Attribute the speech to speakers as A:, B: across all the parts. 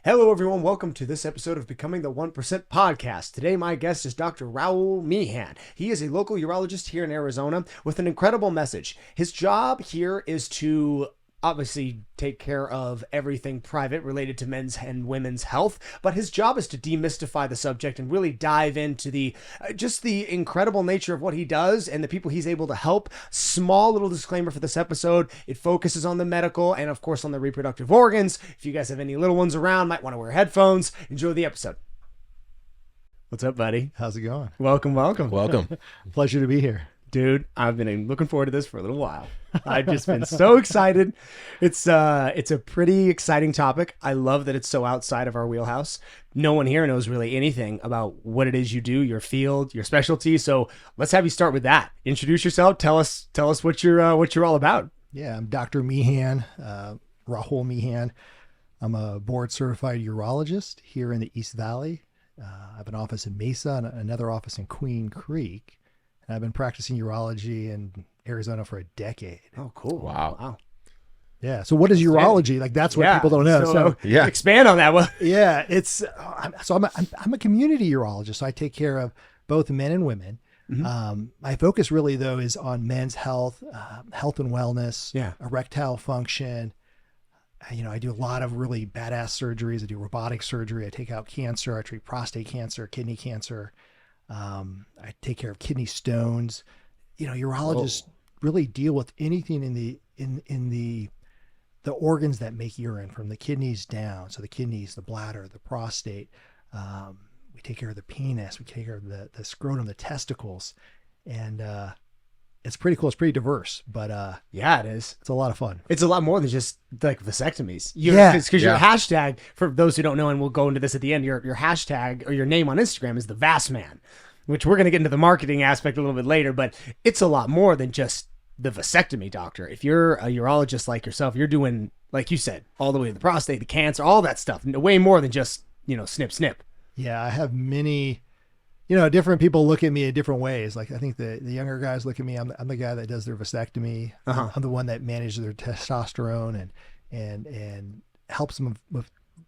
A: Hello, everyone. Welcome to this episode of Becoming the 1% podcast. Today, my guest is Dr. Rahul Mehan. He is a local urologist here in Arizona with an incredible message. His job here is to obviously take care of everything private related to men's and women's health, but his job is to demystify the subject and really dive into the just the incredible nature of what he does and the people he's able to help. Small little disclaimer for this episode: it focuses on the medical and of course on the reproductive organs. If you guys have any little ones around, might want to wear headphones. Enjoy the episode. What's up, buddy?
B: How's it going?
A: Welcome.
C: Welcome.
B: Pleasure to be here.
A: Dude, I've been looking forward to this for a little while. I've just been so excited. It's a pretty exciting topic. I love that it's so outside of our wheelhouse. No one here knows really anything about what it is you do, your field, your specialty. So let's have you start with that. Introduce yourself. Tell us what you're all about.
B: Yeah, I'm Dr. Mehan, Rahul Mehan. I'm a board certified urologist here in the East Valley. I have an office in Mesa and another office in Queen Creek. And I've been practicing urology in Arizona for a decade.
A: Oh, cool.
C: Wow.
B: Yeah. So what is urology? Like, that's what people don't know. So
C: yeah,
A: expand on that one.
B: Yeah, I'm a community urologist. So I take care of both men and women. Mm-hmm. My focus really though is on men's health, health and wellness, erectile function. I do a lot of really badass surgeries. I do robotic surgery. I take out cancer. I treat prostate cancer, kidney cancer. I take care of kidney stones. Urologists really deal with anything in the organs that make urine, from the kidneys down. So the kidneys, the bladder, the prostate. We take care of the penis. We take care of the scrotum, the testicles, and it's pretty cool. It's pretty diverse, but
A: yeah, it is.
B: It's a lot of fun.
A: It's a lot more than just like vasectomies. Because your hashtag, for those who don't know, and we'll go into this at the end, your hashtag or your name on Instagram is the Vast Man, which we're going to get into the marketing aspect a little bit later, but it's a lot more than just the vasectomy doctor. If you're a urologist like yourself, you're doing, like you said, all the way to the prostate, the cancer, all that stuff, way more than just, snip.
B: Yeah, I have many, different people look at me in different ways. Like, I think the younger guys look at me, I'm the guy that does their vasectomy. Uh-huh. I'm the one that manages their testosterone and helps them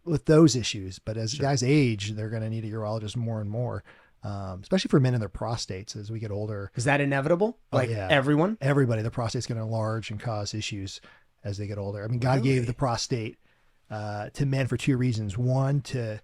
B: with those issues. But as guys age, they're going to need a urologist more and more. Especially for men and their prostates as we get older.
A: Is that inevitable? Everyone?
B: Everybody, the prostate's going to enlarge and cause issues as they get older. I mean, God gave the prostate to men for two reasons. One, to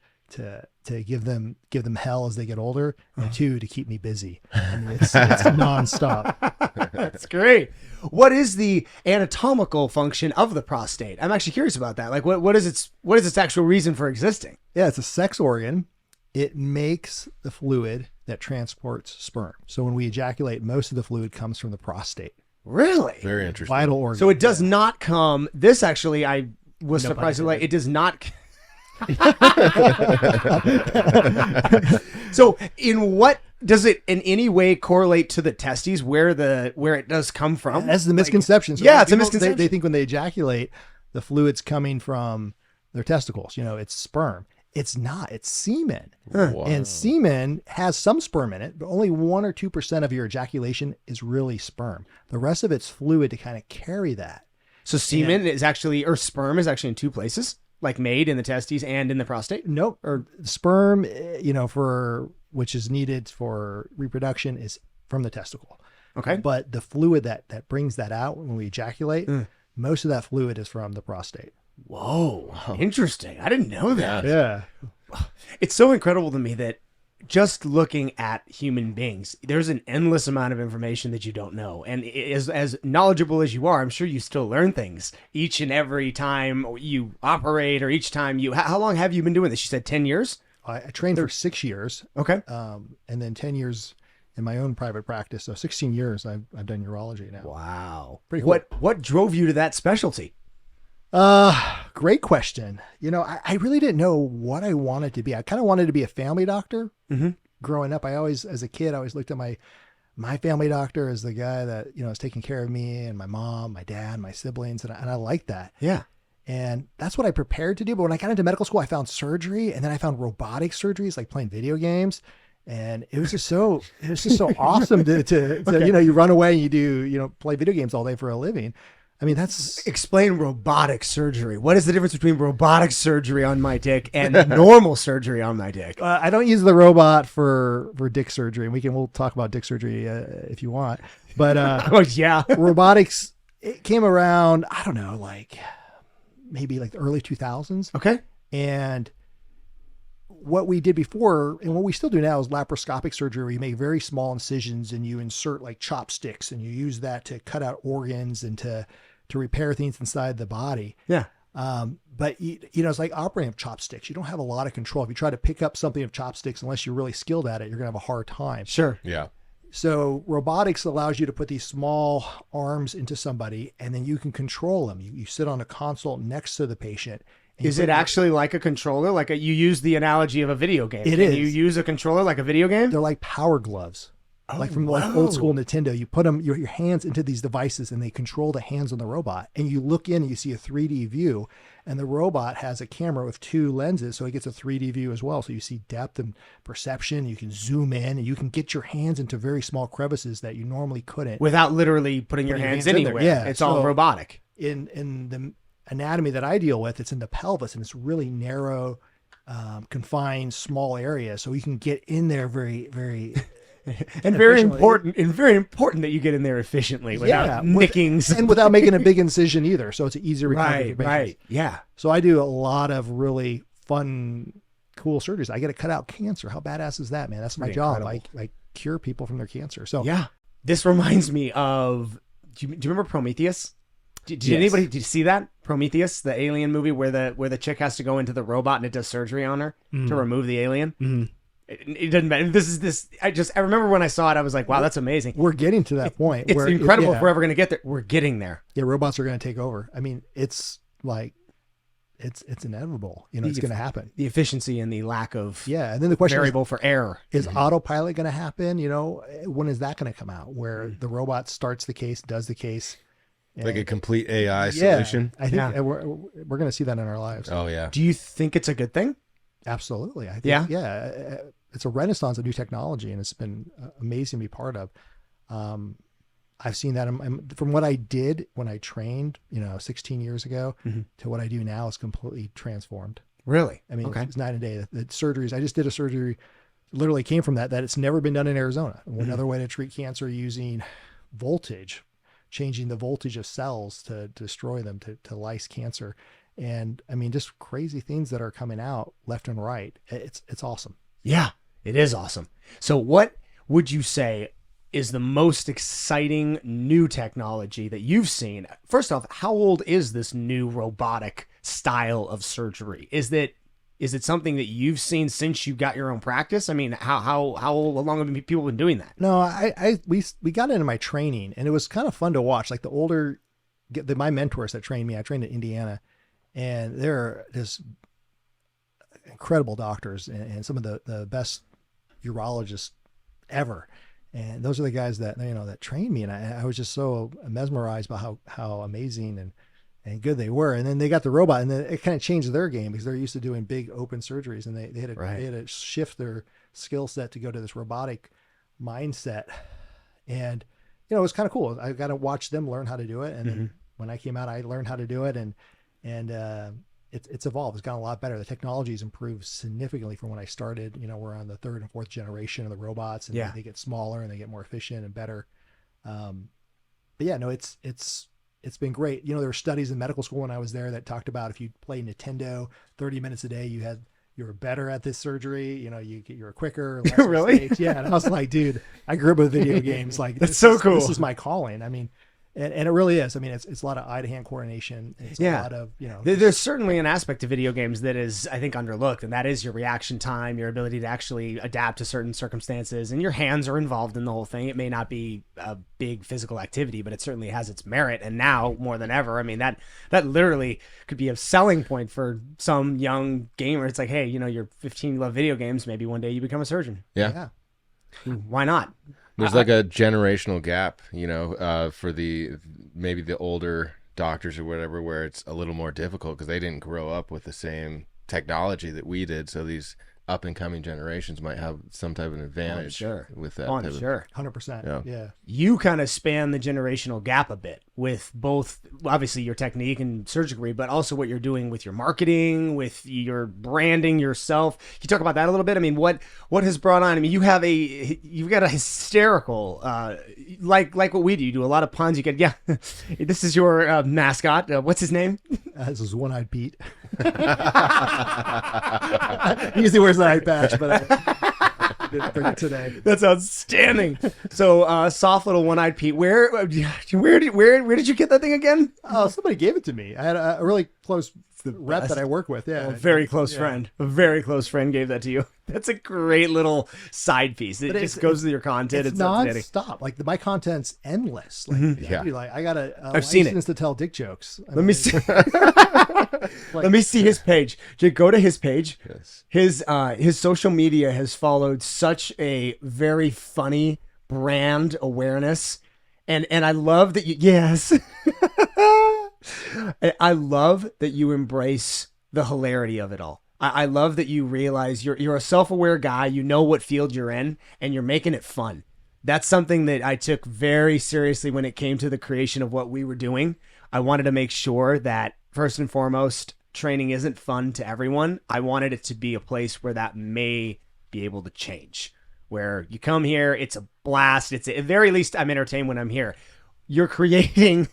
B: give them hell as they get older, and two, to keep me busy. I mean, it's nonstop.
A: That's great. What is the anatomical function of the prostate? I'm actually curious about that. Like, what is its actual reason for existing?
B: Yeah, it's a sex organ. It makes the fluid that transports sperm. So when we ejaculate, most of the fluid comes from the prostate.
A: Really?
C: Very interesting.
B: Vital organ.
A: So it does not come. This actually, I was surprised. It does not. So in what does it in any way correlate to the testes where it does come from?
B: That's the misconception. So
A: it's a misconception.
B: They think when they ejaculate, the fluid's coming from their testicles. It's sperm. It's not. It's semen.
C: Wow.
B: And semen has some sperm in it, but only 1 or 2% of your ejaculation is really sperm. The rest of it's fluid to kind of carry that.
A: So semen is actually, or sperm is actually in two places, like made in the testes and in the prostate?
B: Nope. Or sperm, which is needed for reproduction, is from the testicle.
A: Okay.
B: But the fluid that brings that out when we ejaculate, most of that fluid is from the prostate.
A: Whoa. Interesting. I didn't know that.
B: Yeah.
A: It's so incredible to me that just looking at human beings, there's an endless amount of information that you don't know. And as knowledgeable as you are, I'm sure you still learn things each and every time you operate, or each time how long have you been doing this? You said 10 years?
B: I trained for 6 years.
A: Okay.
B: And then 10 years in my own private practice. So 16 years I've done urology now.
A: Wow.
B: Pretty cool.
A: What drove you to that specialty?
B: Great question. I really didn't know what I wanted to be. I kind of wanted to be a family doctor. Mm-hmm. Growing up, as a kid, I always looked at my family doctor as the guy that, is taking care of me and my mom, my dad, my siblings. And I liked that.
A: Yeah.
B: And that's what I prepared to do. But when I got into medical school, I found surgery, and then I found robotic surgeries, like playing video games. And it was just so awesome to okay. You run away and you do, play video games all day for a living. I mean, that's
A: explain robotic surgery. What is the difference between robotic surgery on my dick and normal surgery on my dick?
B: I don't use the robot for dick surgery, and we'll talk about dick surgery if you want. But
A: oh yeah,
B: robotics, it came around, I don't know, like maybe like the early 2000s.
A: Okay.
B: And what we did before and what we still do now is laparoscopic surgery, where you make very small incisions and you insert like chopsticks and you use that to cut out organs and to repair things inside the body.
A: Yeah.
B: But it's like operating with chopsticks. You don't have a lot of control. If you try to pick up something of chopsticks, unless you're really skilled at it, you're going to have a hard time.
A: Sure.
C: Yeah.
B: So robotics allows you to put these small arms into somebody, and then you can control them. You sit on a console next to the patient.
A: Is it actually like a controller? Like you use the analogy of a video game.
B: It
A: Can
B: is.
A: you use a controller like a video game?
B: They're like power gloves.
A: Oh,
B: like from like old school Nintendo. You put your hands into these devices and they control the hands on the robot. And you look in and you see a 3D view, and the robot has a camera with 2 lenses. So it gets a 3D view as well. So you see depth and perception. You can zoom in and you can get your hands into very small crevices that you normally couldn't.
A: Without literally putting your hands anywhere.
B: Yeah.
A: It's all robotic.
B: In the anatomy that I deal with, it's in the pelvis, and it's really narrow, confined, small area. So you can get in there very, very
A: and very important that you get in there efficiently without nickings
B: and without making a big incision either. So it's an easy recovery.
A: Right. Yeah.
B: So I do a lot of really fun, cool surgeries. I get to cut out cancer. How badass is that, man? That's my job. I cure people from their cancer. So
A: yeah, this reminds me of. Do you remember Prometheus? Did anybody see that Prometheus, the alien movie where the chick has to go into the robot and it does surgery on her to remove the alien?
B: Mm-hmm.
A: It doesn't matter. I remember when I saw it, I was like, wow, that's amazing.
B: We're getting to that point.
A: It's incredible if we're ever going to get there. We're getting there.
B: Yeah, robots are going to take over. I mean, it's like, it's inevitable. It's going to happen.
A: The efficiency and the lack of
B: and then the question
A: variable for error.
B: Is autopilot going to happen? When is that going to come out? Where the robot starts the case, does the case.
C: Like a complete AI solution?
B: I think we're going to see that in our lives.
C: Oh, yeah.
A: Do you think it's a good thing?
B: Absolutely. I think, it's a renaissance of new technology, and it's been amazing to be part of. I've seen that from what I did when I trained, 16 years ago to what I do now is completely transformed.
A: Really?
B: I mean, it's night and day. The surgeries, I just did a surgery, literally came from that it's never been done in Arizona. Another way to treat cancer using voltage, changing the voltage of cells to destroy them, to lyse cancer. And I mean, just crazy things that are coming out left and right. It's awesome.
A: Yeah, it is awesome. So what would you say is the most exciting new technology that you've seen? First off, how old is this new robotic style of surgery? Is it something that you've seen since you got your own practice? I mean, how long have people been doing that?
B: No, we got into my training, and it was kind of fun to watch. Like my mentors that trained me, I trained in Indiana, and they're just incredible doctors and some of the best urologists ever. And those are the guys that trained me, and I was just so mesmerized by how amazing and good they were. And then they got the robot, and then it kind of changed their game because they're used to doing big open surgeries, and they had to shift their skill set to go to this robotic mindset. And it was kind of cool. I got to watch them learn how to do it, and then when I came out, I learned how to do it, and it's evolved. It's gotten a lot better. The technology's improved significantly from when I started. We're on the 3rd and 4th generation of the robots, and they get smaller and they get more efficient and better. But yeah, no, it's been great. There were studies in medical school when I was there that talked about if you play Nintendo 30 minutes a day, you were better at this surgery. You were quicker.
A: Really?
B: Mistakes. Yeah. And I was like, dude, I grew up with video games. Like
A: that's so cool.
B: This is my calling. I mean, and it really is. I mean, it's a lot of eye-to-hand coordination. It's a lot of,
A: There's certainly an aspect to video games that is, I think, underlooked, and that is your reaction time, your ability to actually adapt to certain circumstances, and your hands are involved in the whole thing. It may not be a big physical activity, but it certainly has its merit, and now, more than ever, I mean, that literally could be a selling point for some young gamer. It's like, hey, you're 15, you love video games, maybe one day you become a surgeon.
C: Yeah.
A: Why not?
C: There's like a generational gap, for maybe the older doctors or whatever, where it's a little more difficult because they didn't grow up with the same technology that we did. So these up and coming generations might have some type of advantage with that.
A: I'm sure.
B: 100%. Yeah.
A: You kind of span the generational gap a bit with both, obviously, your technique and surgery, but also what you're doing with your marketing, with your branding yourself. Can you talk about that a little bit? I mean, what has brought on? I mean, you've got a hysterical, like what we do. You do a lot of puns. You get, this is your mascot. What's his name?
B: This is One-Eyed Pete. He usually wears an eye patch, but I didn't bring it today.
A: That's outstanding. So, soft little One-Eyed Pete. Where did you get that thing again?
B: Oh, somebody gave it to me. I had a really close rep that I work with. Yeah,
A: a very close friend. A very close friend gave that to you. That's a great little side piece. It just goes with your content.
B: It's non-stop. Like my content's endless. Like, I got
A: I've seen it
B: to tell dick jokes.
A: Let me see. Let me see his page. Jake, go to his page. Yes. His social media has followed such a very funny brand awareness, and I love that you. Yes. I love that you embrace the hilarity of it all. I love that you realize you're a self-aware guy. You know what field you're in, and you're making it fun. That's something that I took very seriously when it came to the creation of what we were doing. I wanted to make sure that, first and foremost, training isn't fun to everyone. I wanted it to be a place where that may be able to change. Where you come here, it's a blast. At the very least, I'm entertained when I'm here. You're creating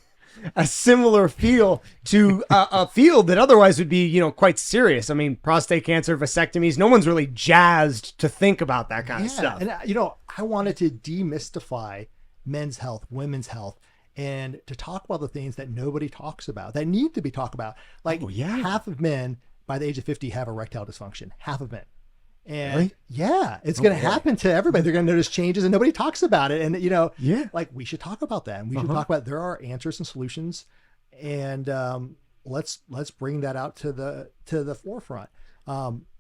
A: a similar feel to a field that otherwise would be, quite serious. I mean, prostate cancer, vasectomies, no one's really jazzed to think about that kind of stuff.
B: And, I wanted to demystify men's health, women's health, and to talk about the things that nobody talks about, that need to be talked about. Like half of men by the age of 50 have erectile dysfunction, half of men. And
A: really?
B: It's going to happen to everybody. They're going to notice changes and nobody talks about it. And, like we should talk about that. And we should talk about, there are answers and solutions. And let's bring that out to the forefront.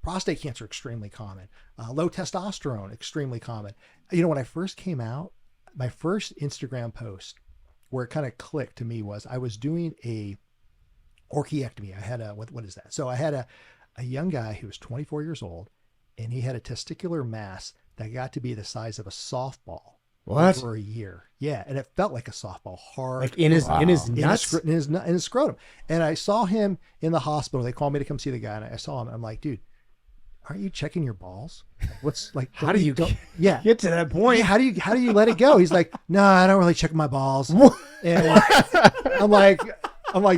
B: Prostate cancer, extremely common. Low testosterone, extremely common. When I first came out, my first Instagram post where it kind of clicked to me was I was doing a orchiectomy. I had what is that? So I had a young guy who was 24 years old, and he had a testicular mass that got to be the size of a softball.
A: What?
B: For a year. Yeah. And it felt like a softball, hard.
A: Like in his nuts?
B: In his scrotum. And I saw him in the hospital. They called me to come see the guy, and I saw him. And I'm like, dude, aren't you checking your balls? What's like,
A: how do you get to that point?
B: Yeah, how do you let it go? He's like, no, I don't really check my balls. And I'm like,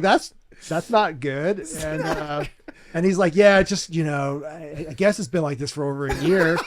B: that's not good. And he's like, yeah, just, I guess it's been like this for over a year.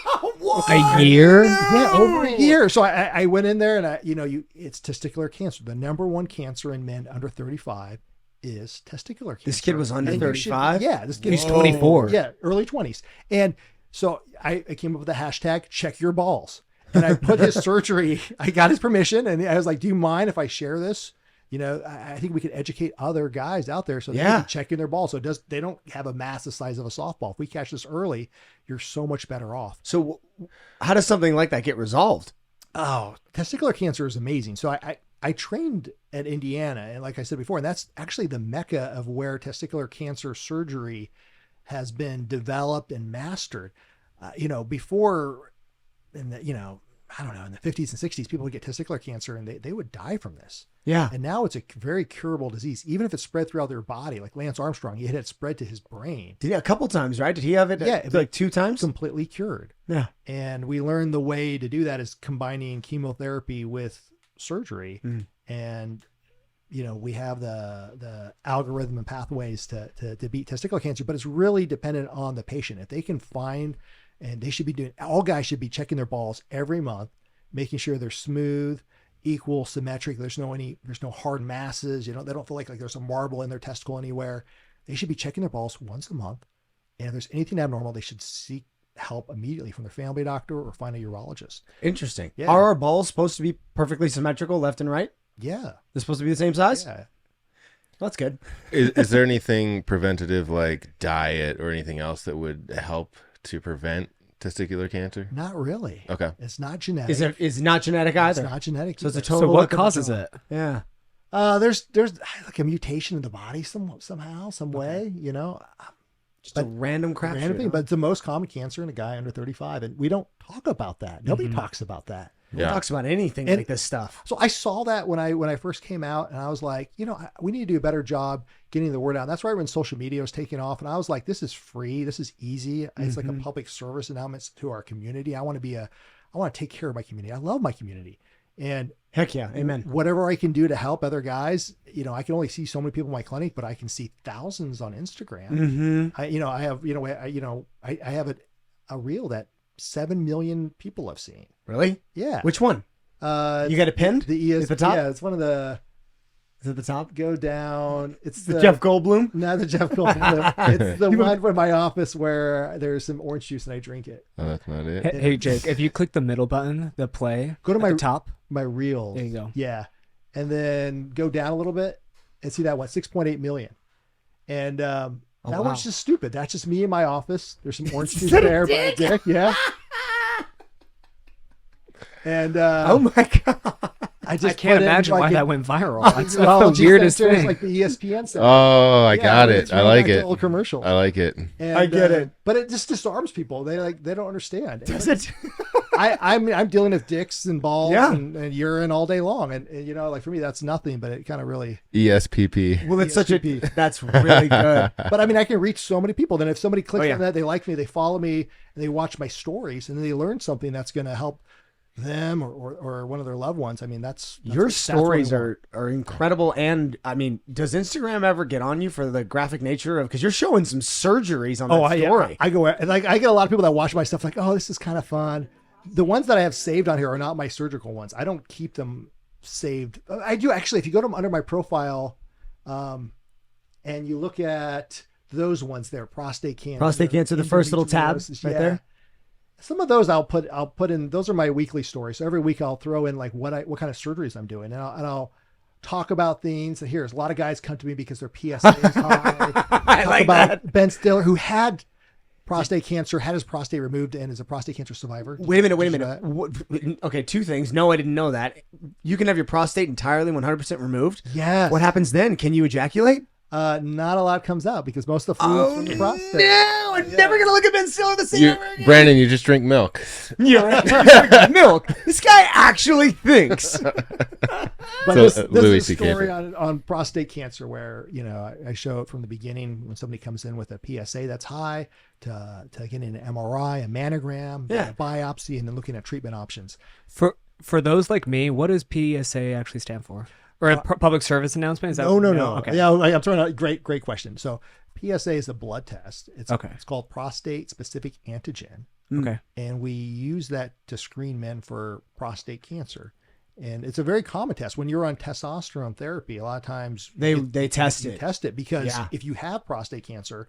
A: A year?
B: Yeah, over a year. So I went in there and it's testicular cancer. The number one cancer in men under 35 is testicular cancer.
A: This kid was under 35?
B: This kid
A: was 24.
B: Yeah, early 20s. And so I came up with the hashtag, check your balls. And I put his surgery, I got his permission, and I was like, do you mind if I share this? I think we could educate other guys out there so they can check in their balls. So they don't have a mass the size of a softball. If we catch this early, you're so much better off.
A: So how does something like that get resolved?
B: Oh, testicular cancer is amazing. So I trained at Indiana, and like I said before, and that's actually the mecca of where testicular cancer surgery has been developed and mastered. Before in the, I don't know, in the 50s and 60s, people would get testicular cancer and they would die from this.
A: Yeah.
B: And now it's a very curable disease, even if it's spread throughout their body. Like Lance Armstrong, he had it spread to his brain.
A: Did he a couple times, right? Did he have it? Like 2 times?
B: Completely cured.
A: Yeah.
B: And we learned the way to do that is combining chemotherapy with surgery. And, we have the algorithm and pathways to beat testicular cancer, but it's really dependent on the patient. If they can find, and they should be all guys should be checking their balls every month, making sure they're smooth, equal, symmetric. There's no hard masses. They don't feel like there's a marble in their testicle anywhere. They should be checking their balls once a month. And if there's anything abnormal, they should seek help immediately from their family doctor or find a urologist.
A: Interesting.
B: Yeah.
A: Are our balls supposed to be perfectly symmetrical left and right?
B: Yeah.
A: They're supposed to be the same size?
B: Yeah.
A: Well, that's good.
C: Is there anything preventative like diet or anything else that would help to prevent testicular cancer?
B: Not really.
C: Okay.
B: It's not genetic.
A: It's not genetic either.
B: It's not genetic.
A: So it's a
B: either.
A: total.
D: So what causes it?
A: Yeah.
B: There's like a mutation in the body somehow, some way,
A: Just a random crap
B: random
A: shit,
B: thing,
A: huh?
B: but it's the most common cancer in a guy under 35, and we don't talk about that. Nobody talks about that.
A: No one talks about anything like this stuff.
B: So I saw that when I first came out, and I was like, we need to do a better job getting the word out. And that's right when social media was taking off, and I was like, this is free, this is easy. It's like a public service announcement to our community. I want to take care of my community. I love my community, and
A: heck yeah, amen.
B: Whatever I can do to help other guys, I can only see so many people in my clinic, but I can see thousands on Instagram. I have a reel that 7 million people have seen.
A: Really?
B: Yeah.
A: Which one? You got it pinned?
B: At
A: the top?
B: Yeah, it's one of the.
A: Is it the top?
B: Go down. It's
A: the Jeff Goldblum?
B: Not the Jeff Goldblum. It's the one from my office where there's some orange juice and I drink it.
C: Oh, that's not it.
D: Hey Jake, if you click the middle button, the play,
B: go to
D: the top,
B: my reels.
D: There you go.
B: Yeah, and then go down a little bit and see that one 6.8 million, and that one's just stupid. That's just me in my office. There's some orange juice there, by a dick. Yeah. And
A: oh my god.
B: I
D: can't imagine why that went viral. That's
B: the
D: the weirdest
B: center,
D: thing.
B: Like the ESPN center.
C: Oh, I got it. I like it.
B: Little commercial.
C: I like it.
B: And,
A: I get it.
B: But it just disarms people. They don't understand.
A: Does it?
B: I'm dealing with dicks and balls
A: Yeah.
B: and urine all day long, and like for me that's nothing. But it kind of really.
C: ESPP.
A: Well, it's such a. That's really good.
B: But I mean, I can reach so many people. Then if somebody clicks
A: Oh, yeah.
B: on that, they like me, they follow me, and they watch my stories, and then they learn something that's going to help them or one of their loved ones. I mean, that's
A: your stories are incredible. And I mean, does Instagram ever get on you for the graphic nature of, because you're showing some surgeries on that story?
B: I go like I get a lot of people that watch my stuff like, oh, this is kind of fun. The ones that I have saved on here are not my surgical ones. I don't keep them saved. I do actually. If you go to under my profile, and you look at those ones there, prostate cancer,
A: the first little tab right there.
B: Some of those I'll put in. Those are my weekly stories. So every week I'll throw in like what kind of surgeries I'm doing, and I'll talk about things. And here's a lot of guys come to me because their PSA is high.
A: I like that.
B: Ben Stiller, who had prostate cancer, had his prostate removed, and is a prostate cancer survivor.
A: Wait a minute. Okay, two things. No, I didn't know that. You can have your prostate entirely 100% removed.
B: Yes.
A: What happens then? Can you ejaculate?
B: Not a lot comes out because most of the fluid's from the prostate.
A: No, I'm never gonna look at Ben Stiller the same ever again.
C: Brandon, you just drink milk.
A: Yeah, milk. This guy actually thinks.
B: But
C: So,
B: this
C: Louis
B: is a
C: C.K.
B: story on prostate cancer where, I show it from the beginning when somebody comes in with a PSA that's high to getting an MRI, a mammogram, a biopsy, and then looking at treatment options.
D: For those like me, what does PSA actually stand for? Or a public service announcement? Is that
B: No.
D: Okay.
B: Yeah, I'm throwing out great question. So PSA is a blood test. It's called prostate specific antigen.
D: Okay.
B: And we use that to screen men for prostate cancer. And it's a very common test. When you're on testosterone therapy, a lot of times
A: They test it.
B: Test it because if you have prostate cancer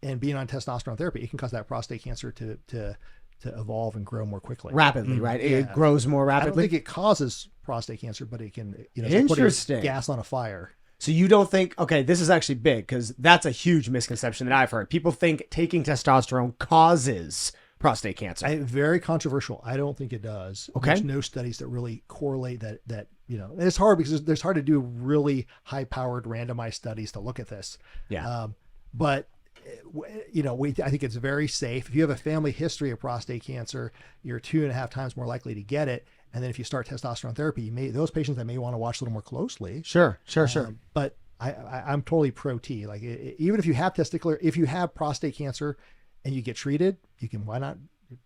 B: and being on testosterone therapy, it can cause that prostate cancer to evolve and grow more quickly.
A: Rapidly, right? It grows more
B: I don't
A: rapidly.
B: think it causes prostate cancer, but it can, it's like
A: Interesting.
B: putting gas on a fire.
A: So you don't think, okay, this is actually big because that's a huge misconception that I've heard. People think taking testosterone causes prostate cancer.
B: Very controversial. I don't think it does.
A: Okay.
B: There's no studies that really correlate that, and it's hard because it's hard to do really high powered randomized studies to look at this.
A: Yeah.
B: But I think it's very safe. If you have a family history of prostate cancer, you're 2.5 times more likely to get it. And then if you start testosterone therapy, those patients that may want to watch a little more closely.
A: Sure.
B: But I'm totally pro T. Like even if you have prostate cancer and you get treated, why not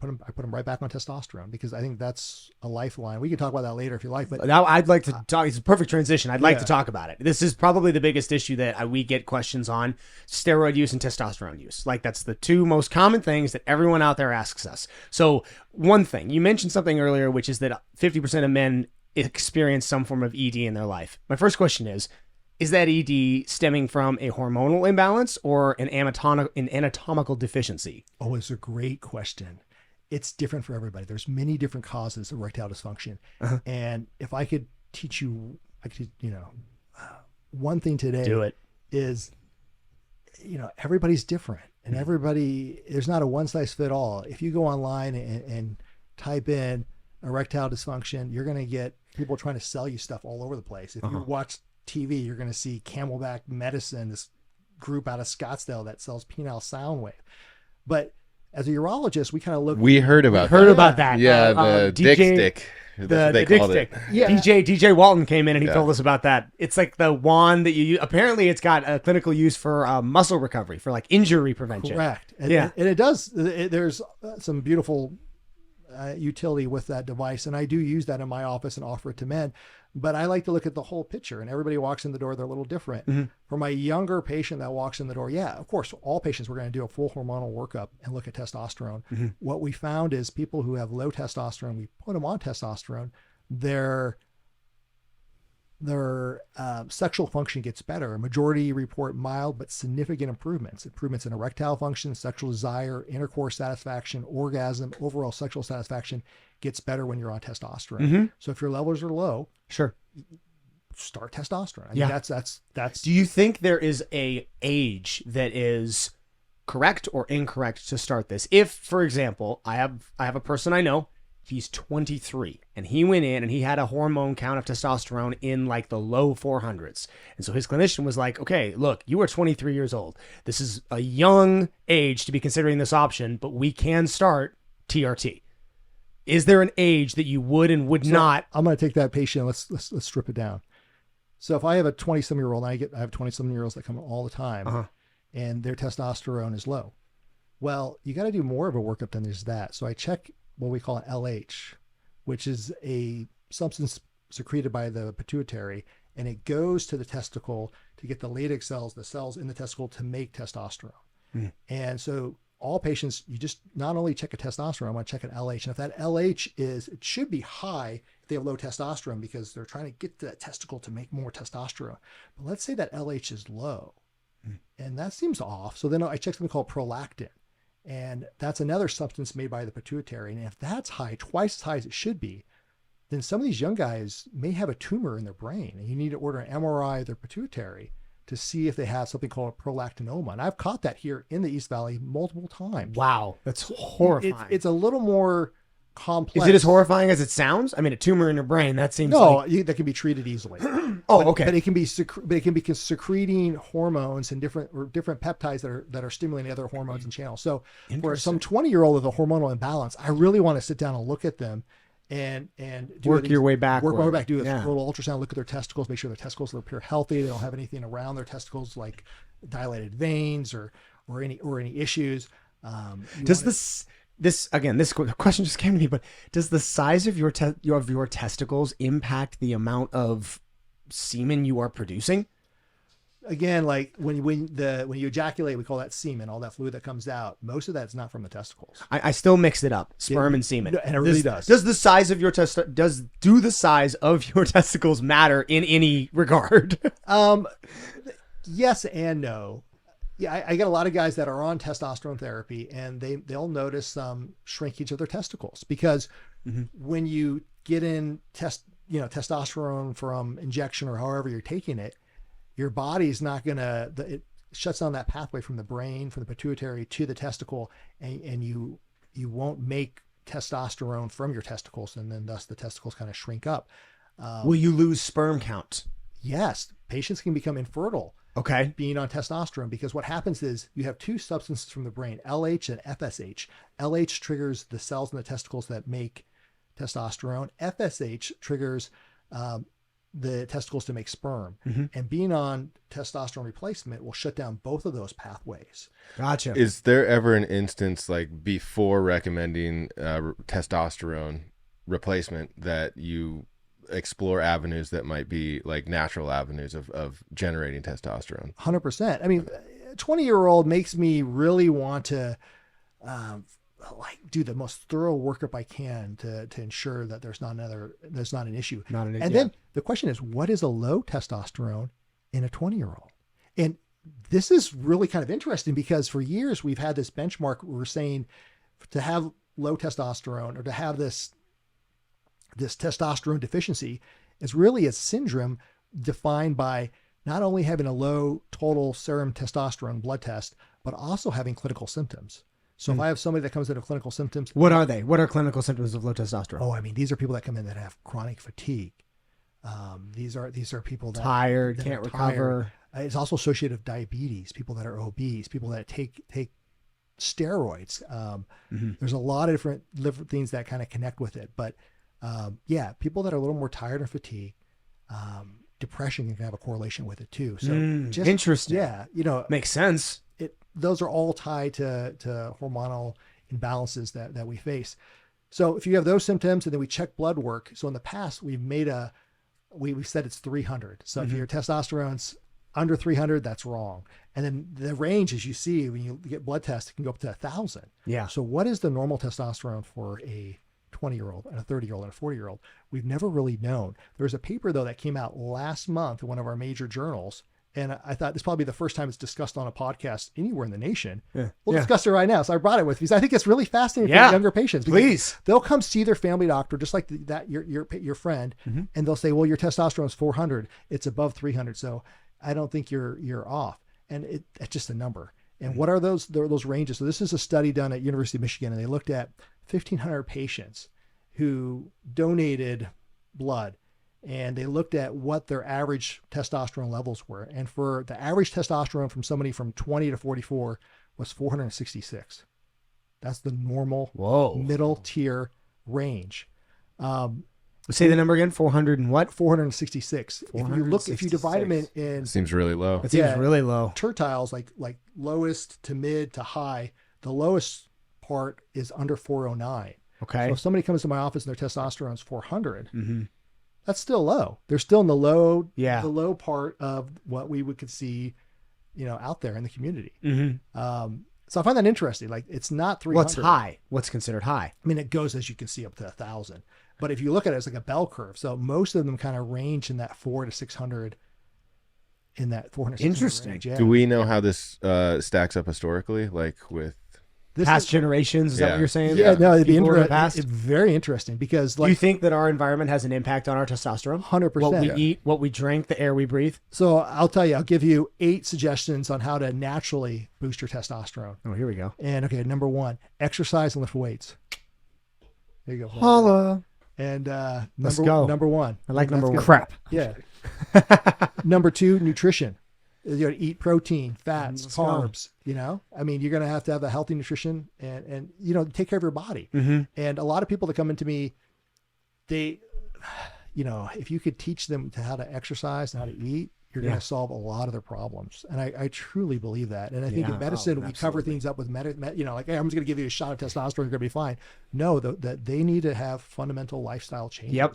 B: I put them right back on testosterone because I think that's a lifeline. We can talk about that later if you like. But
A: now I'd like to talk. It's a perfect transition. I'd like to talk about it. This is probably the biggest issue that we get questions on: steroid use and testosterone use. Like that's the two most common things that everyone out there asks us. So one thing you mentioned something earlier, which is that 50% of men experience some form of ED in their life. My first question is that ED stemming from a hormonal imbalance or an anatomical deficiency?
B: Oh, it's a great question. It's different for everybody. There's many different causes of erectile dysfunction. And if I could teach you, one thing today
A: Do it.
B: is, everybody's different and there's not a one size fit all. If you go online and type in erectile dysfunction, you're going to get people trying to sell you stuff all over the place. If you watch TV, you're going to see Camelback medicine, this group out of Scottsdale that sells penile sound wave. But as a urologist, we kind of look.
C: We heard about
A: that.
C: Yeah, the dick stick.
A: The
C: they
A: dick
C: called
A: stick.
C: it.
B: Yeah.
A: DJ Walton came in and he told us about that. It's like the wand that you use. Apparently it's got a clinical use for muscle recovery, for like injury prevention.
B: Correct. And,
A: Yeah.
B: and it does. There's some beautiful utility with that device, and I do use that in my office and offer it to men. But I like to look at the whole picture, and everybody walks in the door, they're a little different.
A: Mm-hmm.
B: For my younger patient that walks in the door, yeah, of course, all patients, we're going to do a full hormonal workup and look at testosterone.
A: Mm-hmm.
B: What we found is people who have low testosterone, we put them on testosterone, their sexual function gets better. A majority report mild but significant improvements in erectile function, sexual desire, intercourse satisfaction, orgasm, overall sexual satisfaction gets better when you're on testosterone.
A: Mm-hmm.
B: So if your levels are low,
A: Sure.
B: start testosterone. I mean,
A: Yeah.
B: that's
A: Do you think there is a age that is correct or incorrect to start this? If, for example, I have a person I know, he's 23, and he went in and he had a hormone count of testosterone in like the low 400s. And so his clinician was like, okay, look, you are 23 years old. This is a young age to be considering this option, but we can start TRT. Is there an age that you would and would not?
B: I'm going to take that patient. Let's strip it down. So if I have a 20-some-year-old, and I have 20-some-year-olds that come in all the time, and their testosterone is low. Well, you got to do more of a workup than just that. So I check what we call an LH, which is a substance secreted by the pituitary, and it goes to the testicle to get the Leydig cells, the cells in the testicle, to make testosterone. And so all patients, you just not only check a testosterone, I want to check an LH. And if that LH it should be high if they have low testosterone, because they're trying to get to that testicle to make more testosterone. But let's say that LH is low, and that seems off. So then I check something called prolactin. And that's another substance made by the pituitary. And if that's high, twice as high as it should be, then some of these young guys may have a tumor in their brain, and you need to order an MRI of their pituitary to see if they have something called a prolactinoma. And I've caught that here in the East Valley multiple times.
A: Wow, that's horrifying.
B: It's a little more complex.
A: Is it as horrifying as it sounds? I mean, a tumor in your brain, that seems
B: that can be treated easily.
A: Okay.
B: But it can be secreting hormones and different peptides that are stimulating other hormones and channels. So for some 20-year-old with a hormonal imbalance, I really want to sit down and look at them and
A: work your way back.
B: Work my way back. Do a little ultrasound, look at their testicles, make sure their testicles appear healthy. They don't have anything around their testicles like dilated veins or any issues.
A: This question just came to me, but does the size of your testicles impact the amount of semen you are producing?
B: Again, like when you ejaculate, we call that semen, all that fluid that comes out. Most of that's not from the testicles.
A: I still mix it up, sperm and semen.
B: And it really does.
A: Does the size of your do the size of your testicles matter in any regard?
B: Yes and no. Yeah, I get a lot of guys that are on testosterone therapy, and they'll notice some shrinkage of their testicles because when you get in testosterone from injection or however you're taking it, your body's not gonna. It shuts down that pathway from the brain, from the pituitary to the testicle, and you won't make testosterone from your testicles, and then thus the testicles kind of shrink up.
A: Will you lose sperm count?
B: Yes, patients can become infertile.
A: Okay.
B: Being on testosterone, because what happens is you have two substances from the brain, LH and FSH. LH triggers the cells in the testicles that make testosterone. FSH triggers the testicles to make sperm. And being on testosterone replacement will shut down both of those pathways.
A: Gotcha.
C: Is there ever an instance, like before recommending testosterone replacement, that you explore avenues that might be like natural avenues of generating testosterone?
B: 100%. I mean, a 20-year-old makes me really want to do the most thorough workup I can to ensure that there's not an issue. Then the question is, what is a low testosterone in a 20-year-old? And this is really kind of interesting because for years we've had this benchmark where we're saying to have low testosterone or to have this testosterone deficiency is really a syndrome defined by not only having a low total serum testosterone blood test, but also having clinical symptoms. So if I have somebody that comes in with clinical symptoms.
A: What are they? What are clinical symptoms of low testosterone?
B: Oh, I mean, these are people that come in that have chronic fatigue. These are people that
A: tired, can't recover.
B: It's also associated with diabetes, people that are obese, people that take steroids. There's a lot of different things that kind of connect with it. But yeah, people that are a little more tired or fatigued, depression can have a correlation with it too. So just,
A: interesting.
B: Yeah, you know,
A: Makes sense.
B: those are all tied to hormonal imbalances that we face. So if you have those symptoms and then we check blood work. So in the past, we've said it's 300. So if your testosterone's under 300, that's wrong. And then the range, as you see, when you get blood tests, it can go up to 1,000.
A: Yeah.
B: So what is the normal testosterone for a 20-year-old and a 30-year-old and a 40-year-old? We've never really known. There's a paper, though, that came out last month in one of our major journals. And I thought this is probably the first time it's discussed on a podcast anywhere in the nation.
A: Yeah.
B: We'll discuss it right now. So I brought it with me because I think it's really fascinating for younger patients.
A: Please.
B: They'll come see their family doctor, just like your friend, and they'll say, well, your testosterone is 400. It's above 300. So I don't think you're off. And it's just a number. And what are those ranges? So this is a study done at University of Michigan, and they looked at 1,500 patients who donated blood. And they looked at what their average testosterone levels were. And for the average testosterone from somebody from 20 to 44 was 466. That's the normal middle tier range.
A: Say the number again, 400 and what?
B: 466. If you divide them in
C: Seems really low.
A: It seems really low.
B: tertiles, like lowest to mid to high, the lowest part is under 409.
A: Okay.
B: So if somebody comes to my office and their testosterone is 400, that's still low. They're still in the low part of what we could see, out there in the community. So I find that interesting. Like, it's not 300.
A: What's high? What's considered high?
B: I mean, it goes, as you can see, up to 1,000. But if you look at it, it's like a bell curve. So most of them kind of range in that 400 to 600, in that 400.
A: Interesting.
B: Range. Yeah.
C: Do we know how this stacks up historically, like with
A: Past generations? Is that what you're saying?
B: Yeah, no, it'd be
A: interesting.
B: very interesting because,
A: do you think that our environment has an impact on our testosterone?
B: 100%.
A: What we eat, what we drink, the air we breathe?
B: So I'll give you 8 suggestions on how to naturally boost your testosterone.
A: Oh, here we go.
B: And okay, number 1, exercise and lift weights. There you go.
A: Holla.
B: And
A: Let's go.
B: Number 1.
A: I like number 1.
D: Crap.
B: Yeah. Number 2, nutrition. You got to eat protein, fats, carbs. I mean, you're going to have a healthy nutrition and take care of your body. And a lot of people that come into me, they, if you could teach them how to exercise and how to eat, you're going to solve a lot of their problems. And I truly believe that. And I think in medicine, we cover things up with like, hey, I'm just going to give you a shot of testosterone, you're going to be fine. No, that they need to have fundamental lifestyle changes.
A: Yep.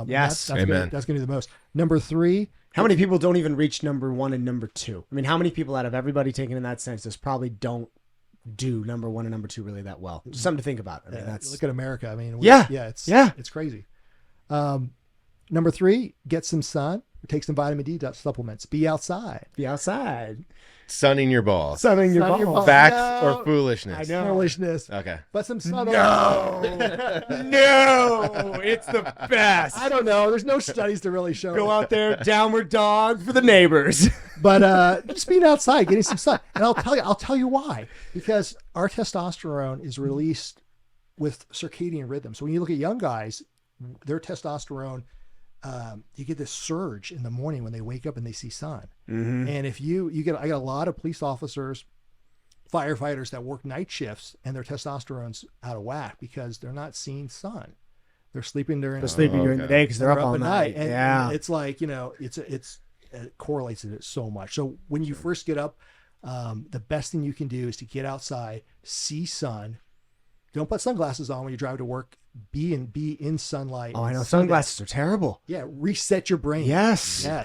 A: Yes.
C: Amen.
B: That's going to be the most. Number 3.
A: How many people don't even reach number 1 and number 2? I mean, how many people out of everybody taken in that census probably don't do number 1 and number 2 really that well? Just something to think about. I mean,
B: look at America. I mean, it's crazy. Number 3, get some sun. Take some vitamin D supplements. Be outside.
C: sunning your balls?
A: Sunning your balls.
C: Facts or foolishness?
A: I know.
B: Foolishness.
C: Okay.
B: But some sun.
A: No, it's the best.
B: I don't know. There's no studies to really show.
A: Go out there, downward dog for the neighbors.
B: But just being outside, getting some sun, and I'll tell you why. Because our testosterone is released with circadian rhythm. So when you look at young guys, their testosterone, you get this surge in the morning when they wake up and they see sun. Mm-hmm. And if I got a lot of police officers, firefighters that work night shifts, and their testosterone's out of whack because they're not seeing sun. They're sleeping during
A: the day because they're up all night.
B: And it's like, it correlates it so much. So when you first get up, the best thing you can do is to get outside, see sun. Don't put sunglasses on when you drive to work. Be in sunlight.
A: Oh, I know. Sunglasses are terrible.
B: Yeah. Reset your brain.
A: Yes. I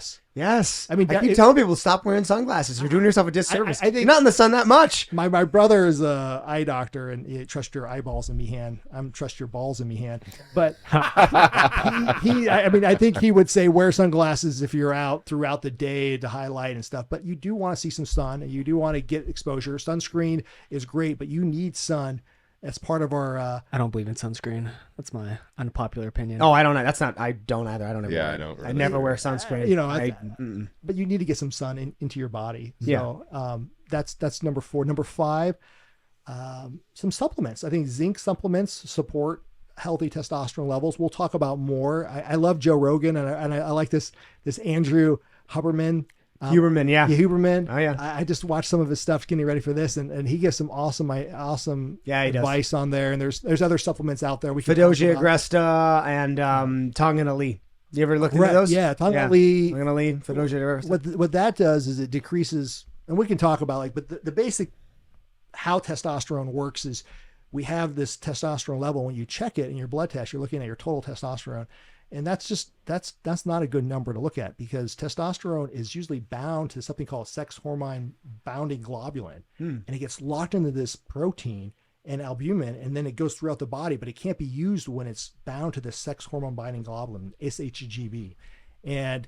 A: mean, I keep telling people to stop wearing sunglasses. You're doing yourself a disservice. I think you're not in the sun that much.
B: My brother is a eye doctor, and he trust your eyeballs in me hand. I'm trust your balls in me hand. But I think he would say wear sunglasses if you're out throughout the day to highlight and stuff. But you do want to see some sun, and you do want to get exposure. Sunscreen is great, but you need sun. As part of our
D: I don't believe in sunscreen. That's my unpopular opinion.
A: Oh, I don't know. I don't either. I don't ever
C: I don't really.
A: I never wear sunscreen.
B: But you need to get some sun into your body. So
A: Yeah.
B: That's number 4. Number 5, some supplements. I think zinc supplements support healthy testosterone levels. We'll talk about more. I love Joe Rogan, and I like this Andrew Huberman
A: Huberman, yeah.
B: Huberman.
A: Oh, yeah.
B: I just watched some of his stuff getting ready for this, and he gives some awesome advice on there. And there's other supplements out there. We can
A: Fidogia Agresta and Tongan Ali. You ever look into those?
B: Yeah, Tongan Ali.
A: Fidogia Agresta.
B: What that does is it decreases, and we can talk about but the basic how testosterone works is we have this testosterone level. When you check it in your blood test, you're looking at your total testosterone. And that's not a good number to look at, because testosterone is usually bound to something called sex hormone bounding globulin. And it gets locked into this protein and albumin, and then it goes throughout the body, but it can't be used when it's bound to the sex hormone binding globulin, SHGB. And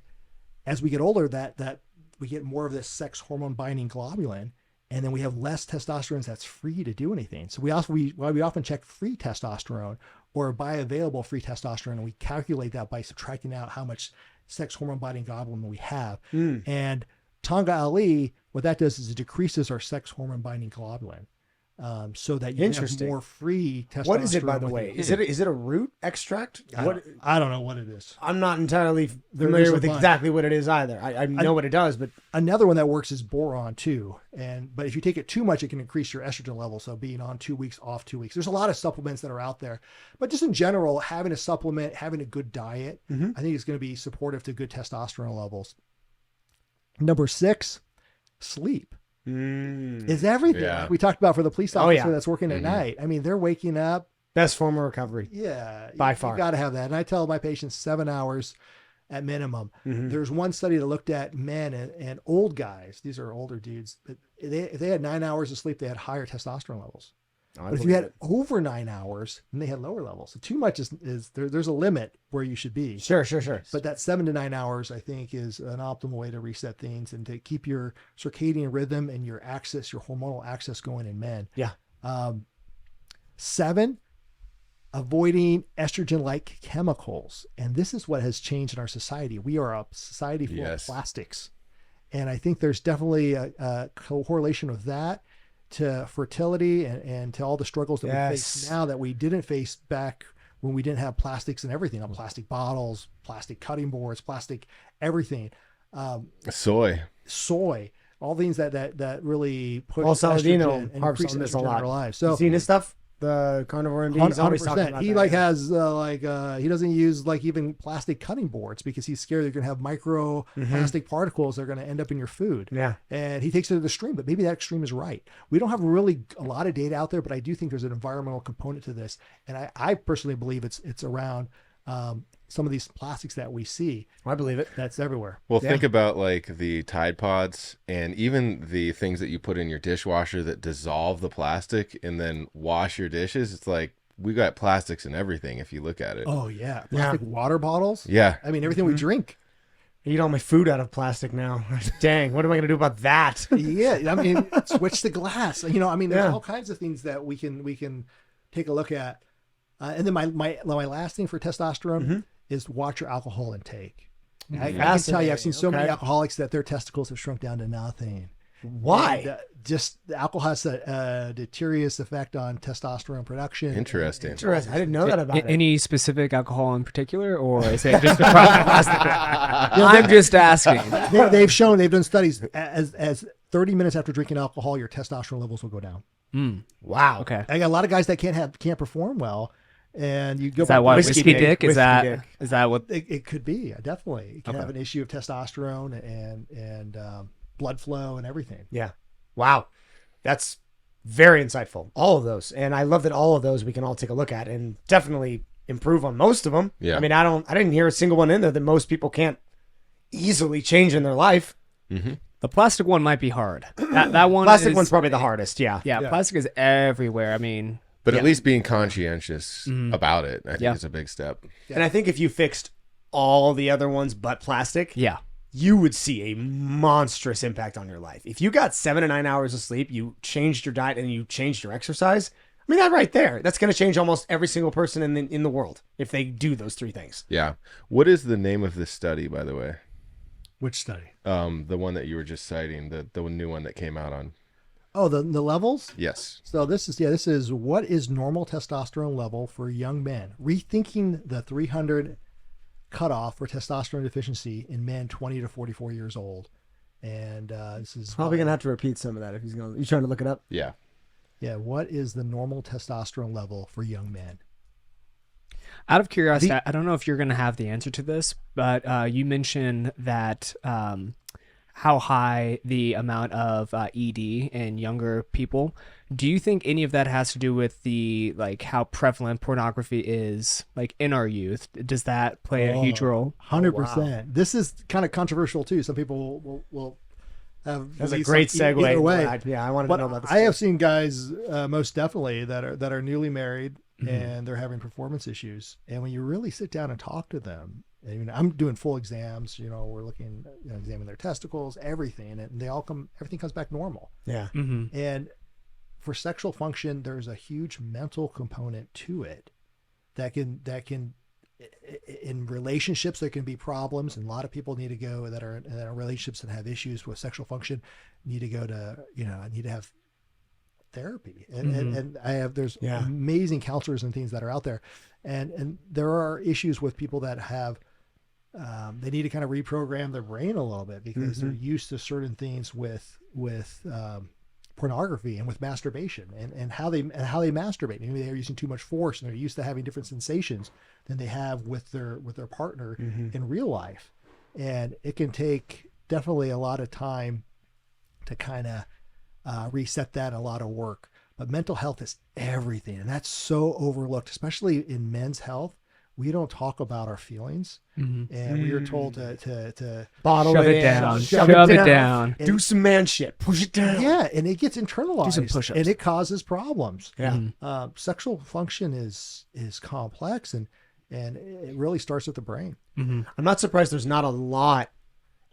B: as we get older, that we get more of this sex hormone binding globulin, and then we have less testosterone that's free to do anything. So we often check free testosterone or bioavailable free testosterone, and we calculate that by subtracting out how much sex hormone binding globulin we have. And Tonga Ali, what that does is it decreases our sex hormone binding globulin, so that you have more free testosterone.
A: What is it, by the way? Is it a root extract?
B: I don't know what it is.
A: I'm not entirely familiar with exactly what it is either. I know what it does, but
B: another one that works is boron too. But if you take it too much, it can increase your estrogen level. So being on 2 weeks, off 2 weeks. There's a lot of supplements that are out there, but just in general, having a supplement, having a good diet, I think is going to be supportive to good testosterone levels. Number 6, sleep. Is everything. Like we talked about for the police officer that's working at night. I mean, they're waking up.
A: Best form of recovery.
B: Yeah.
A: By far.
B: You got to have that. And I tell my patients 7 hours at minimum. There's one study that looked at men and old guys. These are older dudes. But if they had 9 hours of sleep, they had higher testosterone levels. But if you had over 9 hours, then they had lower levels. So too much is there's a limit where you should be.
A: Sure.
B: But that 7 to 9 hours, I think, is an optimal way to reset things and to keep your circadian rhythm and your hormonal axis going in men.
A: Yeah.
B: 7, avoiding estrogen-like chemicals. And this is what has changed in our society. We are a society full of plastics. And I think there's definitely a correlation with that to fertility and to all the struggles that we face now that we didn't face back when we didn't have plastics and everything, plastic bottles, plastic cutting boards, plastic everything.
C: Soy,
B: all things that really push
A: Saladino
B: and
A: harps
B: increase
A: on this a
B: estrogen in
A: lot.
B: our lives. So
A: you seen his stuff? The carnivore MD, he's always talking about
B: he
A: that.
B: has he doesn't use even plastic cutting boards because he's scared they're going to have micro plastic particles that are going to end up in your food.
A: Yeah.
B: And he takes it to the extreme, but maybe that extreme is right. We don't have really a lot of data out there, but I do think there's an environmental component to this. And I personally believe it's around some of these plastics that we see.
A: I believe it.
B: That's everywhere.
C: Well, think about the Tide Pods and even the things that you put in your dishwasher that dissolve the plastic and then wash your dishes. It's like we got plastics in everything if you look at it.
B: Oh, yeah. Plastic water bottles.
C: Yeah.
B: I mean, everything we drink.
A: I eat all my food out of plastic now. Dang, what am I going to do about that?
B: Yeah. I mean, switch to glass. There's all kinds of things that we can take a look at. And then my last thing for testosterone is watch your alcohol intake. I can tell you, I've seen so many alcoholics that their testicles have shrunk down to nothing.
A: Why?
B: Just the alcohol has a deleterious effect on testosterone production.
C: Interesting.
A: I didn't know that about it.
D: Any specific alcohol in particular, or is it just across the I'm just asking.
B: They've done studies as 30 minutes after drinking alcohol, your testosterone levels will go down.
A: Wow.
D: Okay.
B: I got a lot of guys that can't perform well. And you go.
D: Is that what whiskey dick? Is that what
B: it could be? Definitely, it can have an issue of testosterone and blood flow and everything.
A: Yeah. Wow. That's very insightful. All of those, and I love that all of those we can all take a look at and definitely improve on most of them.
C: Yeah.
A: I mean, I didn't hear a single one in there that most people can't easily change in their life.
D: The plastic one might be hard. That one.
A: Plastic one's probably the hardest. Yeah.
D: Yeah. Plastic is everywhere. I mean.
C: But at least being conscientious about it, I think is a big step.
A: And I think if you fixed all the other ones but plastic, you would see a monstrous impact on your life. If you got 7 to 9 hours of sleep, you changed your diet and you changed your exercise, I mean, that right there, that's going to change almost every single person in the world if they do those 3 things.
C: Yeah. What is the name of this study, by the way?
B: Which study?
C: The one that you were just citing, the new one that came out on.
B: Oh, the levels?
C: Yes.
B: So this is what is normal testosterone level for young men? Rethinking the 300 cutoff for testosterone deficiency in men 20 to 44 years old. And this is
A: probably going to have to repeat some of that if you trying to look it up.
C: Yeah.
B: Yeah. What is the normal testosterone level for young men?
D: Out of curiosity, I don't know if you're going to have the answer to this, but you mentioned that how high the amount of ED in younger people. Do you think any of that has to do with the how prevalent pornography is in our youth? Does that play a huge role?
B: 100%.
A: wow.
B: This is kind of controversial too. Some people will have.
A: That's a great segue.
B: Either way.
A: I wanted to know about this.
B: I have seen guys most definitely that are newly married and they're having performance issues. And when you really sit down and talk to them, and, I'm doing full exams. We're looking, examining their testicles, everything, and everything comes back normal.
A: Yeah.
D: Mm-hmm.
B: And for sexual function, there's a huge mental component to it that can in relationships there can be problems, and a lot of people need to go that are in relationships that have issues with sexual function need to go to need to have therapy, and there's amazing counselors and things that are out there, and there are issues with people that have they need to kind of reprogram their brain a little bit because they're used to certain things with pornography and with masturbation and how they masturbate. Maybe they're using too much force and they're used to having different sensations than they have with their partner in real life. And it can take definitely a lot of time to kind of reset that, a lot of work. But mental health is everything. And that's so overlooked, especially in men's health. We don't talk about our feelings, and we are told to
A: bottle
D: shove it down, shove it down,
A: do some man shit, push it down.
B: Yeah, and it gets internalized,
A: do some push-ups,
B: and it causes problems.
A: Yeah,
B: sexual function is complex, and it really starts with the brain.
A: I'm not surprised there's not a lot.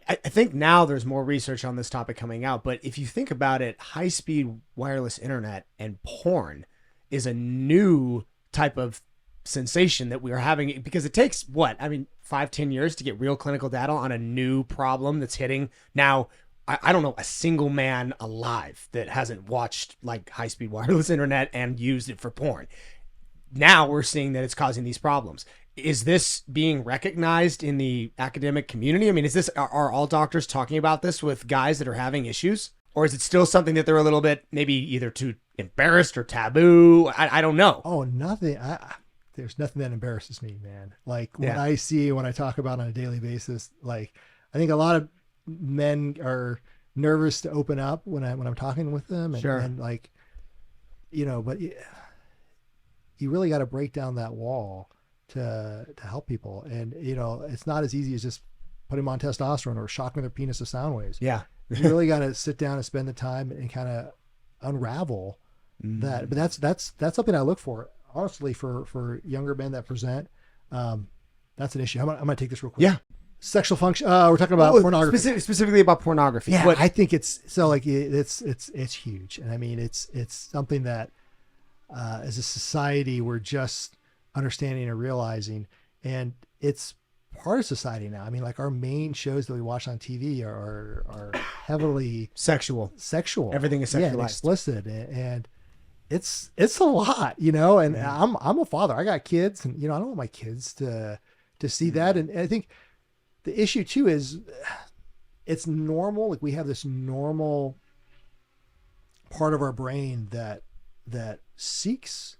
A: I think now there's more research on this topic coming out, but if you think about it, high-speed wireless internet and porn is a new type of sensation that we are having, because it takes 5-10 years to get real clinical data on a new problem that's hitting now. I don't know a single man alive that hasn't watched high-speed wireless internet and used it for porn. Now we're seeing that it's causing these problems. Is this being recognized in the academic community? I mean, are all doctors talking about this with guys that are having issues, or is it still something that they're a little bit maybe either too embarrassed or taboo? I don't know.
B: Oh, nothing. There's nothing that embarrasses me, man. When I talk about on a daily basis, I think a lot of men are nervous to open up when I'm talking with them, and,
A: sure.
B: and but you really got to break down that wall to help people. And, it's not as easy as just putting them on testosterone or shocking their penis to sound waves.
A: Yeah.
B: You really got to sit down and spend the time and kind of unravel that. But that's something I look for. Honestly, for younger men that present, that's an issue. I'm gonna take this real quick.
A: Yeah.
B: Sexual function. We're talking about pornography.
A: Specifically about pornography.
B: Yeah, I think it's huge, and I mean it's something that as a society we're just understanding and realizing, and it's part of society now. I mean, our main shows that we watch on TV are heavily
A: sexual. Everything is sexualized,
B: and explicit, and it's a lot, and I'm a father. I got kids, and I don't want my kids to see that. And I think the issue too is it's normal. We have this normal part of our brain that seeks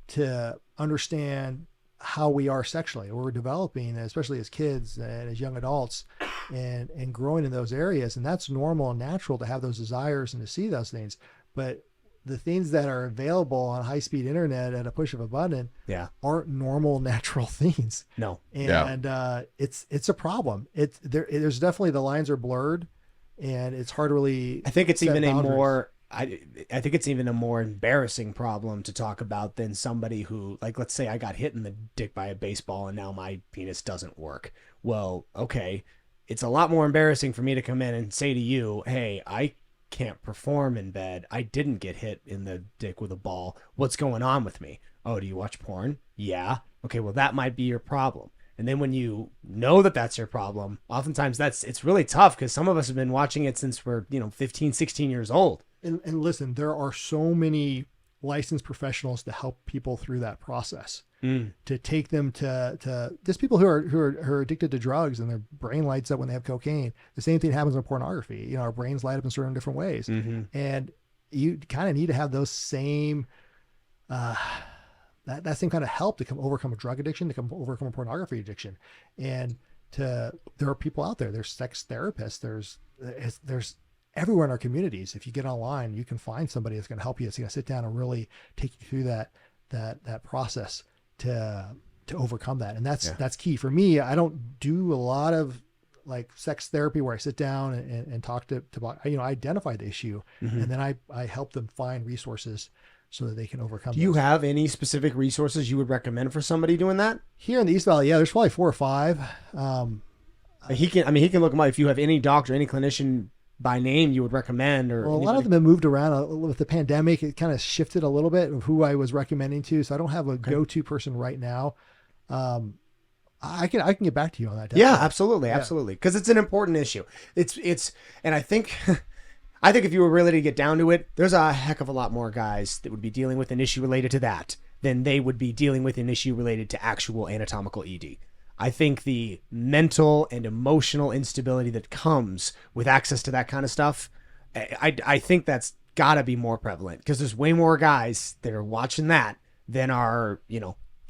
B: to understand how we are sexually. We're developing, especially as kids and as young adults, and growing in those areas. And that's normal and natural to have those desires and to see those things. But the things that are available on high-speed internet at a push of a button aren't normal, natural things.
A: No.
B: And it's a problem. There's definitely, the lines are blurred, and it's hard to really.
A: I think it's even I think it's even a more embarrassing problem to talk about than somebody who, let's say I got hit in the dick by a baseball and now my penis doesn't work. Well, okay. It's a lot more embarrassing for me to come in and say to you, hey, I can't perform in bed. I didn't get hit in the dick with a ball. What's going on with me? Oh, do you watch porn? Yeah. Okay, well, that might be your problem. And then when you know that that's your problem, oftentimes it's really tough, because some of us have been watching it since we're 15, 16 years old.
B: And listen, there are so many licensed professionals to help people through that process, to take them to just people who are addicted to drugs and their brain lights up when they have cocaine. The same thing happens with pornography. Our brains light up in certain different ways. And you kind of need to have those same, that same kind of help to overcome a drug addiction, to overcome a pornography addiction. And there are people out there, there's sex therapists, there's everywhere in our communities. If you get online, you can find somebody that's going to help you. It's going to sit down and really take you through that process to overcome that. And that's key for me. I don't do a lot of like sex therapy where I sit down and talk to I identify the issue, and then I help them find resources so that they can overcome.
A: Do you have any specific resources you would recommend for somebody doing that?
B: Here in the East Valley, there's probably 4 or 5.
A: He can look them up. If you have any doctor, any clinician by name you would recommend, or
B: a lot of them have moved around with the pandemic. It kind of shifted a little bit of who I was recommending to. So I don't have a go-to person right now. I can get back to you on that.
A: Definitely. Yeah, absolutely. Because it's an important issue. It's, and I think if you were really to get down to it, there's a heck of a lot more guys that would be dealing with an issue related to that than they would be dealing with an issue related to actual anatomical ED. I think the mental and emotional instability that comes with access to that kind of stuff, I think that's got to be more prevalent, because there's way more guys that are watching that than are,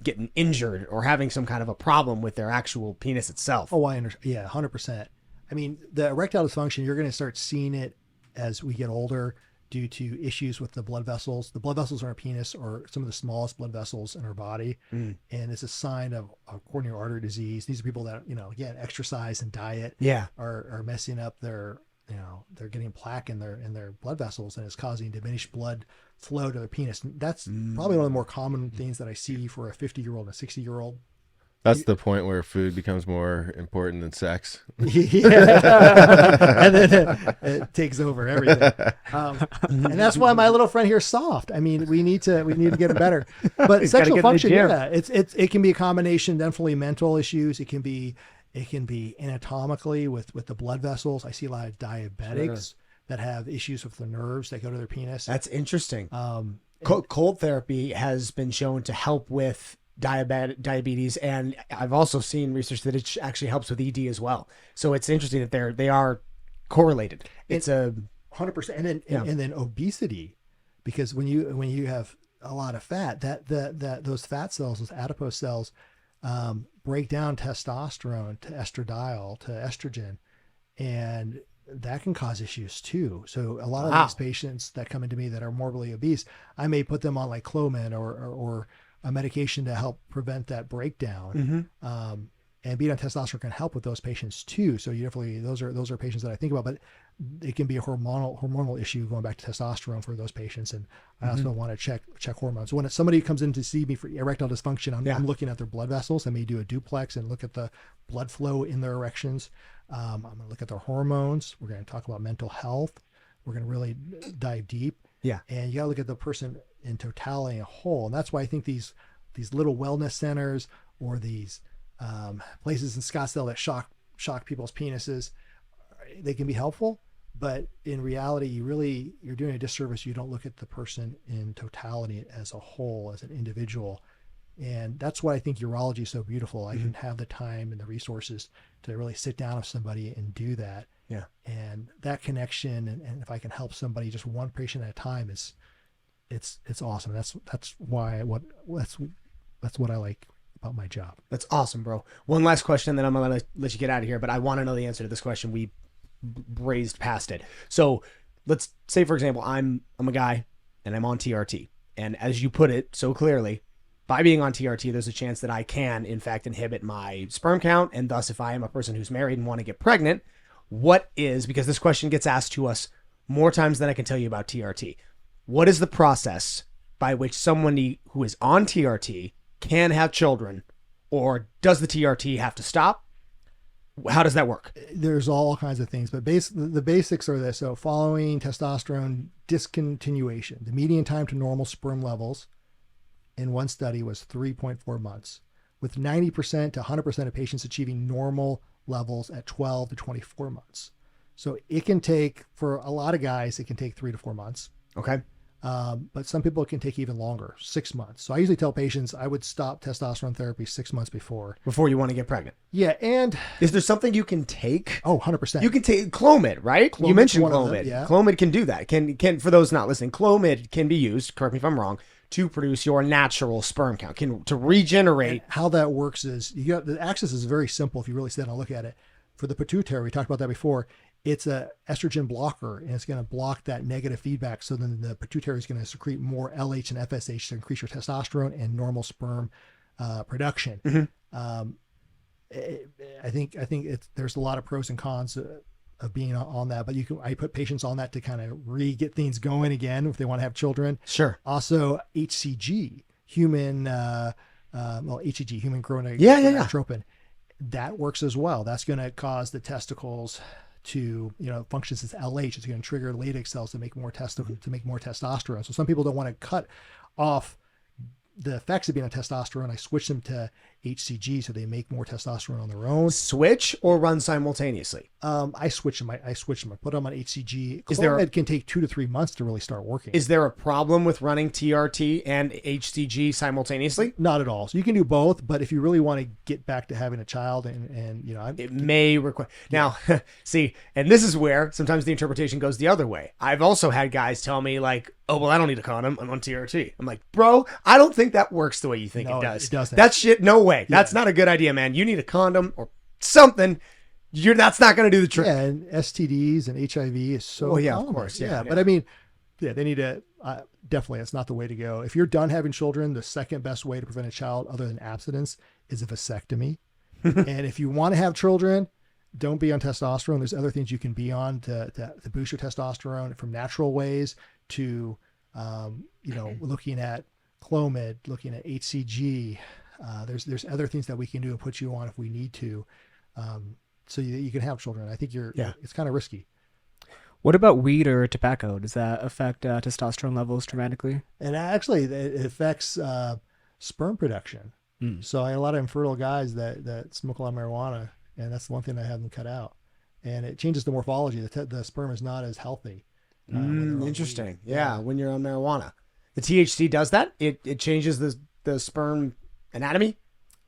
A: getting injured or having some kind of a problem with their actual penis itself.
B: Oh, I understand. Yeah, 100%. I mean, the erectile dysfunction, you're going to start seeing it as we get older due to issues with the blood vessels. The blood vessels in our penis are some of the smallest blood vessels in our body. And it's a sign of coronary artery disease. These are people that, again, exercise and diet are messing up their, they're getting plaque in their blood vessels, and it's causing diminished blood flow to their penis. And that's probably one of the more common things that I see for a 50-year-old and a 60-year-old.
C: That's the point where food becomes more important than sex.
B: And then it takes over everything. And that's why my little friend here is soft. I mean, we need to get it better. But sexual function, it can be a combination, definitely mental issues. It can be anatomically with the blood vessels. I see a lot of diabetics that have issues with the nerves that go to their penis.
A: That's interesting. Cold therapy has been shown to help with diabetes, and I've also seen research that it actually helps with ED as well. So it's interesting that they are correlated. It's
B: 100%. And then obesity, because when you have a lot of fat, that those fat cells, those adipose cells, break down testosterone to estradiol to estrogen, and that can cause issues too. So a lot of these patients that come into me that are morbidly obese, I may put them on like Clomid or a medication to help prevent that breakdown. And being on testosterone can help with those patients too. So you definitely, those are patients that I think about, but it can be a hormonal issue going back to testosterone for those patients. And I also want to check hormones. So when somebody comes in to see me for erectile dysfunction, I'm looking at their blood vessels. I may do a duplex and look at the blood flow in their erections. I'm going to look at their hormones. We're going to talk about mental health. We're going to really dive deep. Yeah. And you got to look at the person in totality and whole. And that's why I think these little wellness centers or these places in Scottsdale that shock people's penises, they can be helpful, but in reality, you're doing a disservice. You don't look at the person in totality as a whole, as an individual. And that's why I think urology is so beautiful. I can have the time and the resources to really sit down with somebody and do that. Yeah. And that connection, and if I can help somebody, just one patient at a time, it's awesome. That's what I like about my job.
A: That's awesome, bro. One last question, then I'm gonna let you get out of here. But I want to know the answer to this question. We raised past it. So let's say, for example, I'm a guy and I'm on TRT, and as you put it so clearly, by being on TRT, there's a chance that I can, in fact, inhibit my sperm count, and thus, if I am a person who's married and want to get pregnant, because this question gets asked to us more times than I can tell you about TRT. What is the process by which someone who is on TRT can have children, or does the TRT have to stop? How does that work?
B: There's all kinds of things, but the basics are this. So following testosterone discontinuation, the median time to normal sperm levels in one study was 3.4 months, with 90% to 100% of patients achieving normal levels at 12 to 24 months. So it can take, for a lot of guys, it can take 3 to 4 months.
A: Okay.
B: But some people it can take even longer, 6 months. So I usually tell patients I would stop testosterone therapy 6 months before
A: you want to get pregnant.
B: Yeah. And
A: is there something you can take?
B: Oh, 100%.
A: You can take Clomid, right? You mentioned Clomid.
B: Yeah.
A: Clomid can do that. Can for those not listening, Clomid can be used, correct me if I'm wrong, to produce your natural sperm count, to regenerate.
B: And how that works is the axis is very simple if you really sit down and look at it. For the pituitary, we talked about that before. It's a estrogen blocker, and it's going to block that negative feedback. So then the pituitary is going to secrete more LH and FSH to increase your testosterone and normal sperm production.
A: Mm-hmm.
B: I think there's a lot of pros and cons of being on that, but I put patients on that to kind of get things going again if they want to have children.
A: Sure.
B: Also, HCG, human chronotropic.
A: Yeah.
B: That works as well. That's going to cause the testicles to, functions as LH. It's going to trigger Leydig cells to make more testosterone. So some people don't want to cut off the effects of being on testosterone. I switch them to HCG so they make more testosterone on their own.
A: Switch or run simultaneously?
B: I switch them. I put them on HCG. Clomid can take 2 to 3 months to really start working.
A: Is there a problem with running TRT and HCG simultaneously?
B: Not at all. So you can do both, but if you really want to get back to having a child
A: it may require. Now, see, and this is where sometimes the interpretation goes the other way. I've also had guys tell me like, oh, well, I don't need a condom. I'm on TRT. I'm like, bro, I don't think that works the way you think it does.
B: It doesn't.
A: That shit, no way. That's not a good idea, man. You need a condom or something. That's not going to do the trick.
B: Yeah, and STDs and HIV is so
A: common.
B: Of
A: course.
B: Yeah. But I mean, they need to, definitely, it's not the way to go. If you're done having children, the second best way to prevent a child other than abstinence is a vasectomy. And if you want to have children, don't be on testosterone. There's other things you can be on to boost your testosterone from natural ways to, looking at Clomid, looking at HCG. There's other things that we can do and put you on if we need to, so you can have children. I think it's kind of risky.
D: What about weed or tobacco? Does that affect testosterone levels dramatically?
B: And actually, it affects sperm production. So I have a lot of infertile guys that smoke a lot of marijuana, and that's the one thing I have them cut out. And it changes the morphology. The sperm is not as healthy.
A: Interesting. Yeah, when you're on marijuana. The THC does that? It changes the sperm anatomy?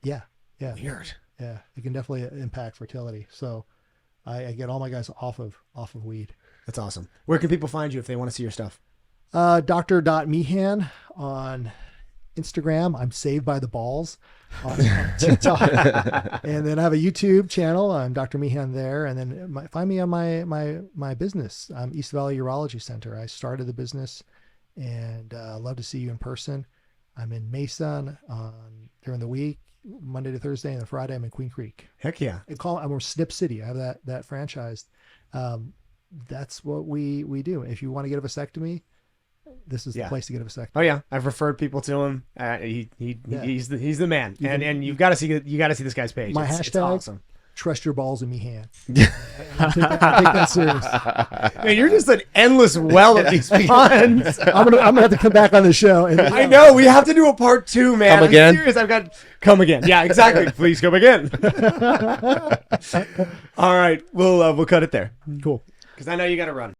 B: Yeah.
A: Weird.
B: Yeah, it can definitely impact fertility. So I get all my guys off of weed.
A: That's awesome. Where can people find you if they want to see your stuff?
B: Dr.Mehan on Instagram. I'm Saved by the Balls on TikTok. And then I have a YouTube channel. I'm Dr. Mehan there. And then find me on my business. I'm East Valley Urology Center. I started the business and love to see you in person. I'm in Mesa during the week, Monday to Thursday, and then Friday I'm in Queen Creek.
A: Heck yeah.
B: I'm in Snip City. I have that franchised. That's what we do. If you want to get a vasectomy, this is the place to get a vasectomy.
A: Oh yeah, I've referred people to him. He's the man. And you've got to see this guy's page.
B: My hashtag.
A: It's awesome.
B: Trust your balls in Mehan. I take that serious.
A: Man, you're just an endless well of these puns.
B: I'm gonna have to come back on the show.
A: I know we have to do a part 2, man.
C: Come again?
A: I'm serious. Come again. Yeah, exactly. Please come again. All right, we'll cut it there.
B: Cool.
A: Because I know you got to run.